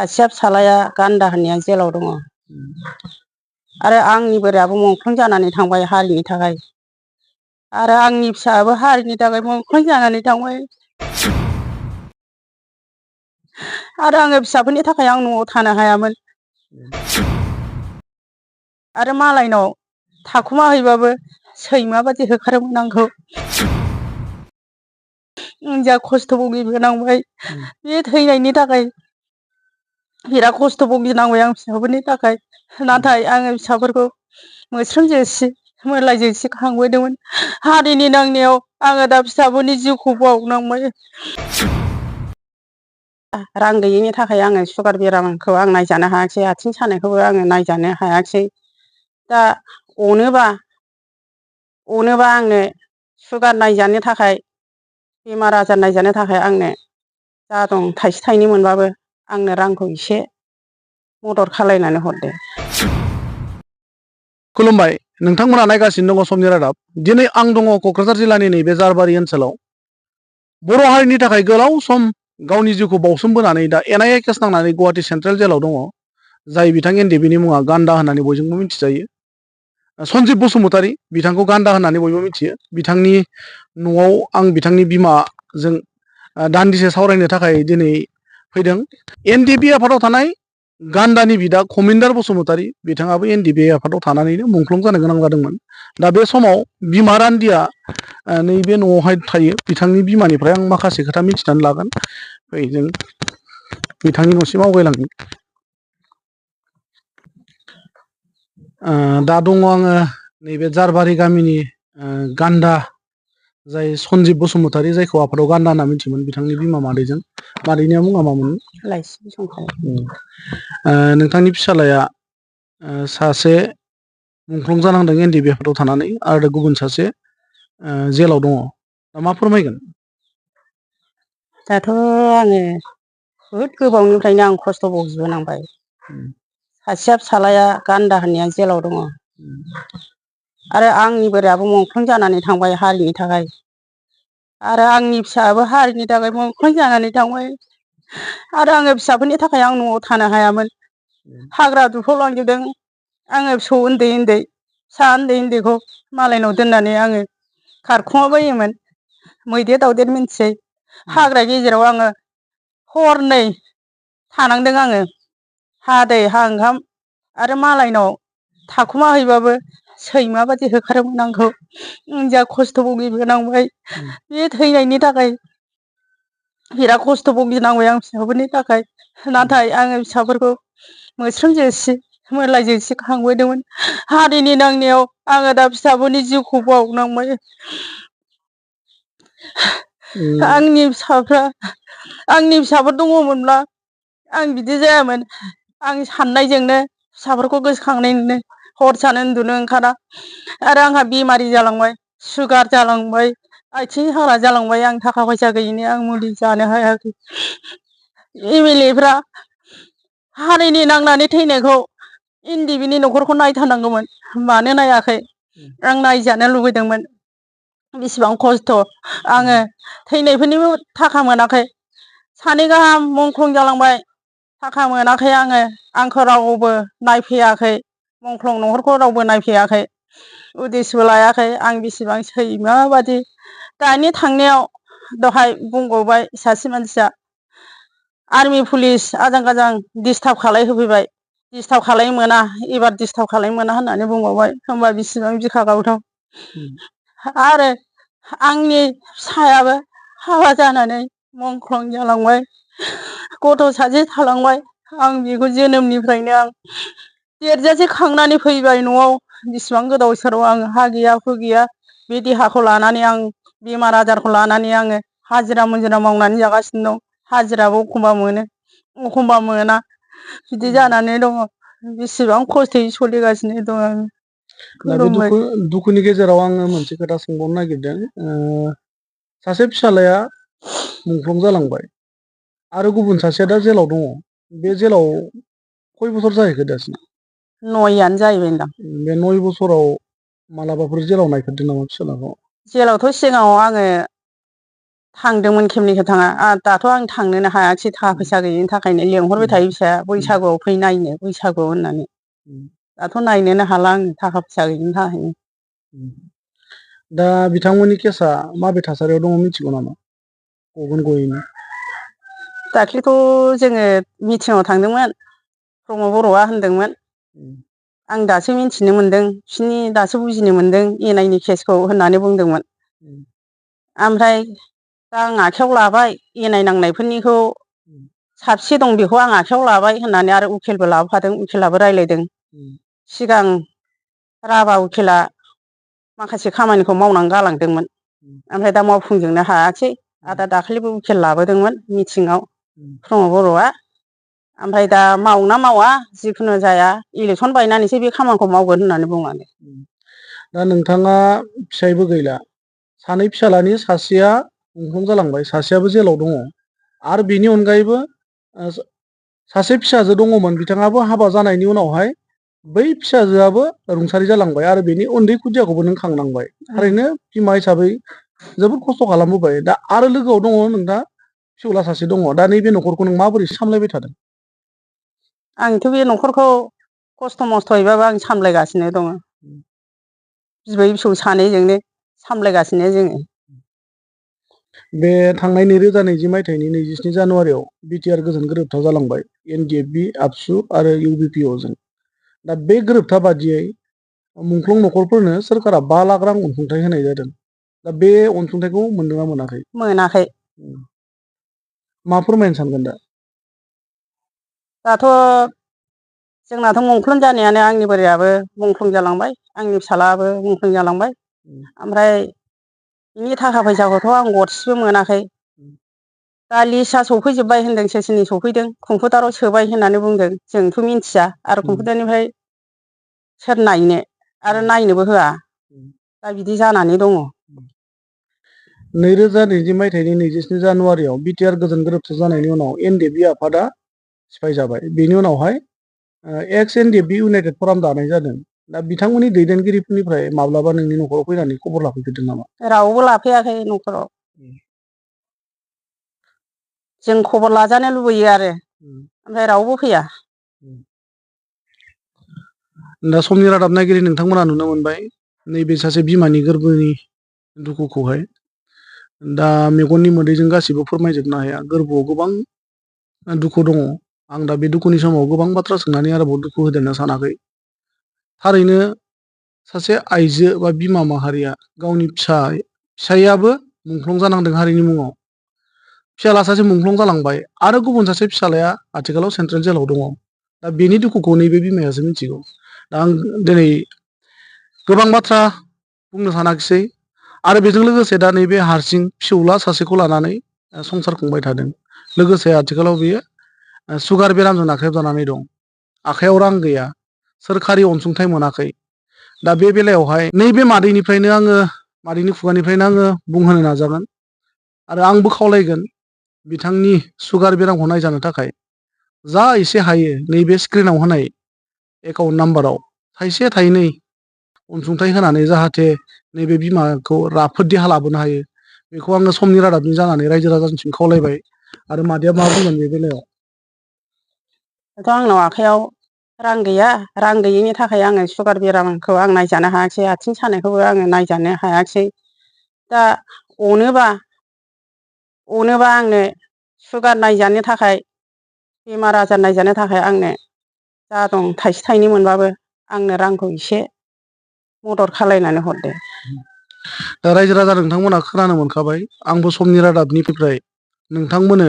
सासेया फिसालाया गान्दा होननाया जेलाव दङ आरो आंनि बोरायाबो मुंख्लं जानानै थांबाय हारिनि थाखाय आरो आंनि फिसायाबो हारिनि थाखाय मुंख्लं जानानै थांबाय आरो आङो फिसाफोरनि थाखाय आं न'आव थानो हायामोन आरो मालायनाव थाखुमा हैबाबो सैमा बादि होखारोमोन आंखौ जा खस्थ' भुगिबोनांबाय बे थैनायनि थाखाय बिराद खस्थ' भुगिनांबाय आं फिसाफोरनि थाखाय नाथाय आङो फिसाफोरखौ मोस्रोम जोसि मोरलाय जोसि खांबोदोंमोन हारिनि नांनायाव आङो दा फिसाफोरनि जिउखौ बावनांबाय रां गैयैनि थाखाय आङो सुगार बेरामखौ आं नायजानो हायाखिसै आथिं सानायखौबो आङो नायजानो हायाखिसै दा अनोबा आंनो सुगार नायजानो थाखाय बेमार आजार नायजानो थाखाय आंनो जा दं थाइसे थाइनै मोनबाबो आंनो रांखौ एसे मदद खालायनानै हरदो। खुलुमबाय नोंथांमोना नायगासिनो दङ समनि रादाब दिनै आं दङ क'क्राझार जिल्लानि नैबे जारबारि ओनसोलाव बर' हारिनि थाखाय गोलाव सम गावनि जिउखौ बावसोमबोनानै दा NIA केस नांनानै गुवाहाटि सेन्ट्रेल जेलाव दङ जाय बिथां NDBनि मुङा गान्दा होननानै बयजोंबो मिथिजायो सन्जिब बसुमतारी बिथांखौ गान्दा होननानै बयबो मिथियो बिथांनि न'आव आं बिथांनि बिमाजों दान्दिसे सावरायनो थाखाय दिनै फैदों NDB आफादाव थानाय गान्दानि बिदा खमिन्दार बसुमतारी बिथाङाबो NDB आफादाव थानानैनो मुंख्लं जानो गोनां जादोंमोन दा बे समाव बिमा रान्दिया नैबे न'आवहाय थायो बिथांनि बिमानिफ्राय आं माखासे खोथा मिथिनानै लागोन जों बिथांनि न'सिम आवगायलांगोन दा दङ आङो नैबे जारबारि गामिनि गान्दा जाय सन्जिब बसुमतारी जायखौ आफादाव गान्दा होनना मिथियोमोन बिथांनि बिमा मादैजों मादैनिया मुङा मामोन लाइसि बसुमतारी नोंथांनि फिसालाया सासे मुंख्लं जानांदों NDB आफादाव थानानै आरो गुबुन सासे जेलाव दङ दा मा फोरमायगोन दाथ' आङो बहुद गोबावनिफ्रायनो आं खस्थ' भुगिबोनांबाय सासेया फिसालाया गान्दा होननाया जेलाव दङ आरो आंनि बोरायाबो मुंख्लं जानानै थांबाय हारिनि थाखाय आरो आंनि फिसायाबो हारिनि थाखाय मुंख्लं जानानै थांबाय आरो आङो फिसाफोरनि थाखाय आं न'आव थानो हायामोन हाग्रा दुफावलांजोबदों आङो फिसौ उन्दै फिसा उन्दैखौ मालायनाव दोननानै आङो खारखुमाबायोमोन मैदेर दावदेर मिन्थिसै हाग्रा गेजेराव आङो हरनै थानांदों आङो हा दै हा ओंखाम आरो मालायनाव थाखुमा हैबाबो सैमा बादि होखारोमोन आंखौ जा खस्थ' भुगिबोनांबाय बे थैनायनि थाखाय बिराद खस्थ' भुगिनांबाय आं फिसाफोरनि थाखाय नाथाय आङो फिसाफोरखौ मोस्रोम जोसि मोरलाय जोसि खांबोदोंमोन हारिनि नांनायाव आङो दा फिसाफोरनि जिउखौ बावनांबाय आंनि फिसाफोर दङमोनब्ला आं बिदि जायामोन आं साननायजोंनो फिसाफोरखौ गोसोखांनायजोंनो हर सान उन्दुनो ओंखारा आरो आंहा बेमारि जालांबाय सुगार जालांबाय आथिं हाग्रा जालांबाय आं थाखा फैसा गैयिनि आं मुलि जानो हायाखै MLA फ्रा हारिनि नांनानै थैनायखौ NDBनि न'खरखौ नायथारनांगौमोन मानो नायाखै आं नायजानो लुबैदोंमोन बेसेबां खस्थ' आङो थैनायफोरनिबो थाखा मोनाखै सानै गाहाम मुंख्लं जालांबाय थाखा मोनाखै आंखौ रावबो नायफैयाखै मुंख्लं न'खरखौ रावबो नायफैयाखै उदिसबो लायाखै आं बेसेबां सैमा बादि दानि थांनायाव दहाय बुंबावबाय सासे मानसिया आर्मि पुलिस आजां गाजां डिस्टार्ब खालायहोफैबाय डिस्टार्ब खालायनो मोना एबार डिस्टार्ब खालायनो मोना होननानै बुंबावबाय होनबा बेसेबां बिखा गावथाव आरो आंनि फिसायाबो हाबा जानानै मुंख्लं जालांबाय गथ' सासे थालांबाय आं बेखौ जोनोमनिफ्रायनो आं देरजासे खांनानै फैबाय न'आव बेसेबां गोदाव सोराव आं हा गैया हु गैया बे देहाखौ लानानै आं बेमार आजारखौ लानानै आङो हाजिरा मुजिरा मावनानै जागासिनो दं हाजिराबो एखमबा मोनो एखमबा मोना बिदि जानानै दङ बेसेबां खस्थ'यै सोलिगासिनो दं आं दा बे दुखुनि गेजेराव आङो मोनसे खोथा सोंबावनो नागिरदों सासे फिसालाया मुंख्लं जालांबाय आरो गुबुन सासेया दा जेलाव दङ बे जेलाव खय बोसोर जाहैखो दासिम 9 जाहैबायदां बे 9 बोसोराव मालाबाफोर जेलाव नायफेरदों नामा फिसालाखौ जेलावथ' सिगाङाव आङो थांदोंमोन खेबनै खेबथामा दाथ' आं थांनोनो हायाखिसै थाखा फैसा गैयिनि थाखायनो लेंहरबाय थायो फिसाया बैसागुआव फै नायनो बैसागुआव होननानै दाथ' नायनोनो हाला आङो थाखा फैसा गैयिनि थाखायनो। दा बिथांमोननि केसा माबे थासारियाव दङ मिथिगौ नामा गगोन गयैनो? दाख्लैथ' जोङो मिटिङाव थांदोंमोन प्रमद बर'आ होनदोंमोन आं दासो मिन्थिनो मोन्दों बिसोरनि दासो बुजिनो मोन्दों इनायनि केसखौ होननानै बुंदोंमोन। ओमफ्राय दा आं आखाइयाव लाबाय इनाय नांनायफोरनिखौ साबसे दं बेखौ आं आखाइयाव लाबाय होननानै आरो उकिलबो लाबोफादों उकिलाबो रायज्लायदों। सिगां राभा उकिला माखासे खामानिखौ मावनानै गालांदोंमोन ओमफ्राय दा मावफुंजोबनो हायाखिसै आरो दाखालिबो उकिल लाबोदोंमोन मिटिङाव प्रमद बर'आ। ओमफ्राय दा मावो ना मावा जिखुनु जाया इलेकसन बायनानैसो बे खामानिखौ मावगोन होननानै बुंलांदों। दा नोंथाङा फिसायबो गैला, सानै फिसालानि सासेया मुंख्लं जालांबाय, सासेयाबो जेलाव दङ आरो बेनि अनगायैबो सासे फिसाजो दङमोन बिथाङाबो हाबा जानायनि उनावहाय बै फिसाजोआबो रुंसारि जालांबाय आरो बेनि उन्दै खुदियाखौबो नों खांनांबाय। थारैनो बिमा हिसाबै जोबोद खस्थ' खालामबोबाय। दा आरो लोगोआव दङ नोंना फिसौला सासे दङ। दा नैबे न'खरखौ नों माबोरै सामलायबाय थादों? आंथ' बे न'खरखौ खस्थ' मस्थ'यैबाबो आं सामलायगासिनो दङ। बिबै फिसौ सानैजोंनो सामलायगासिनो जोङो। बे थांनाय 2020 मायथाइनि 27 जानुवारियाव बिटिआर गोजोन गोरोबथा जालांबाय एनडिएफबि, आबसु आरो इउबिपिअजों। दा बे गोरोबथा बादियै मुंख्लं न'खरफोरनो सोरखारा 5 लाख रां अनसुंथाइ होनाय जादों। दा बे अनसुंथाइखौ मोनदोंना मोनाखै? मोनाखै। मा फोरमायनो सानगोन दा? दाथ' जोंनाथ' मुंख्लं जानायानो आंनि बोरायाबो मुंख्लं जालांबाय, आंनि फिसालायाबो मुंख्लं जालांबाय। ओमफ्राय बिनि थाखा फैसाखौथ' आं गरसेबो मोनाखै। दा लिस्टआ सफैजोब्बाय होनदों सोर सोरनि सफैदों कम्पिउटाराव सोबाय होननानै बुंदों जोंथ' मिथिया आरो कम्पिउटारनिफ्राय सोर नायनो आरो नायनोबो होआ दा बिदि जानानै दङ। 2020 मायथाइनि 27 जानुवारियाव बिटिआर गोजोन गोरोबथा जानायनि उनाव एनडिएफबि आफादा सिफायजाबाय। बेनि उनावहाय एक्स एनडिएफबि इउनाइटेड फराम दानाय जादों। दा बिथांमोननि दैदेनगिरिफोरनिफ्राय माब्लाबा नोंनि न'खराव फैनानै खबर लाफैफेरदों नामा? रावबो लाफैयाखै न'खराव। जों खबर लाजानो लुबैयो आरो ओमफ्राय रावबो फैया। दा समनि रादाब नायगिरि नोंथांमोना नुनो मोनबाय नैबे सासे बिमानि गोरबोनि दुखुखौहाय। दा मेगननि मोदैजों गासिबो फोरमायजोबनो हाया, गोरबोआव गोबां दुखु दङ। आं दा बे दुखुनि समाव गोबां बाथ्रा सोंनानै आरोबाव दुखु होदेरनो सानाखै। थारैनो सासे आइजो बा बिमा माहारिया गावनि फिसायाबो मुंख्लं जानांदों हारिनि मुङाव। फिसाला सासे मुंख्लं जालांबाय आरो गुबुन सासे फिसालाया आथिखालाव सेन्ट्रेल जेलाव दङ। दा बेनि दुखुखौ नैबे बिमायासो मिथिगौ। दा आं दिनै गोबां बाथ्रा बुंनो सानाखिसै आरो बेजों लोगोसे दा नैबे हारसिं फिसौला सासेखौ लानानै संसार खुंबाय थादों। लोगोसे आथिखालाव बियो सुगार बेरामजों नाख्रेबजानानै दं। आखाइयाव रां गैया, सोरखारि अनसुंथाइ मोनाखै। दा बे बेलायावहाय नैबे मादैनि खुगानिफ्रायनो आङो बुंहोनो नाजागोन आरो आंबो खावलायगोन बिथांनि सुगार बेरामखौ नायजानो थाखाय जा एसे हायो नैबे स्क्रिनाव होनाय एकाउन्ट नाम्बाराव थाइसे थाइनै अनसुंथाइ होनानै जाहाथे नैबे बिमाखौ राफोद देहा लाबोनो हायो, बेखौ आङो समनि रादाबनि जानानै रायजो राजानिसिम खावलायबाय। आरो मादैया मा बुंगोन बे बेलायाव? दाथ' आंनाव आखाइयाव रां गैया, रां गैयिनि थाखाय आङो सुगार बेरामखौ आं नायजानो हायाखिसै, आथिं सानायखौबो आङो नायजानो हायाखिसै। दा अनोबा आंनो सुगार नायजानो थाखाय, बेमार आजार नायजानो थाखाय आंनो जा दं थाइसे थाइनै मोनबाबो आंनो रांखौ एसे मदद खालायनानै हरदो। दा रायजो राजा नोंथांमोना खोनानो मोनखाबाय। आंबो समनि रादाबनिफ्राय नोंथांमोननो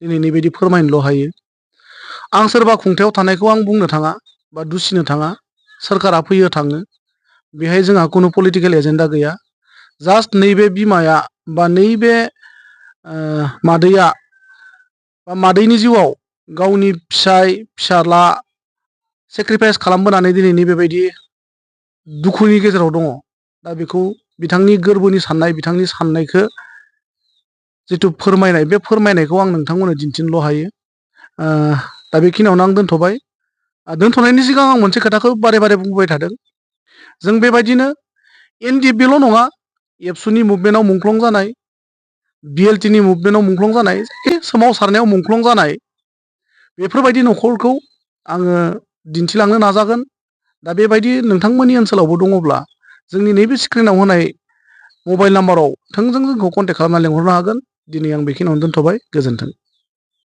दिनै बेबायदि फोरमायनोल' हायो। आं सोरबा खुंथायाव थानायखौ आं बुंनो थाङा बा दुसिनो थाङा। सोरखारा फैयो थाङो, बेहाय जोंहा खुनु पलिटिकेल एजेन्डा गैया। जास्ट नैबे बिमाया बा नैबे मादैया बा मादैनि जिउआव गावनि फिसाला सेक्रिफाइस खालामबोनानै दिनैनि बेबायदि दुखुनि गेजेराव दङ। दा बेखौ बिथांनि गोरबोनि साननाय, बिथांनि साननायखौ जिथु फोरमायनाय, बे फोरमायनायखौ आं नोंथांमोननो दिन्थिनोल' हायो। दा बेखिनियावनो आं दोनथ'बाय। दोनथ'नायनि सिगां आं मोनसे खोथाखौ बारे बारे बुंबाय थादों। जों बेबायदिनो एनडिएफबिल' नङा, एबसुनि मुभमेन्टआव मुंख्लं जानाय BLTनि मुभमेन्टआव मुंख्लं जानाय सोमावसारनायाव मुंख्लं जानाय बेफोरबायदि न'खरखौ आङो दिन्थिलांनो नाजागोन। दा बेबायदि नोंथांमोननि ओनसोलावबो दङब्ला जोंनि नैबे स्क्रिनाव होनाय मबाइल नाम्बाराव थोंजों जोंखौ कन्टेक्ट खालामना लिंहरनो हागोन। दिनै आं बेखिनियावनो दोनथ'बाय। गोजोन्थों।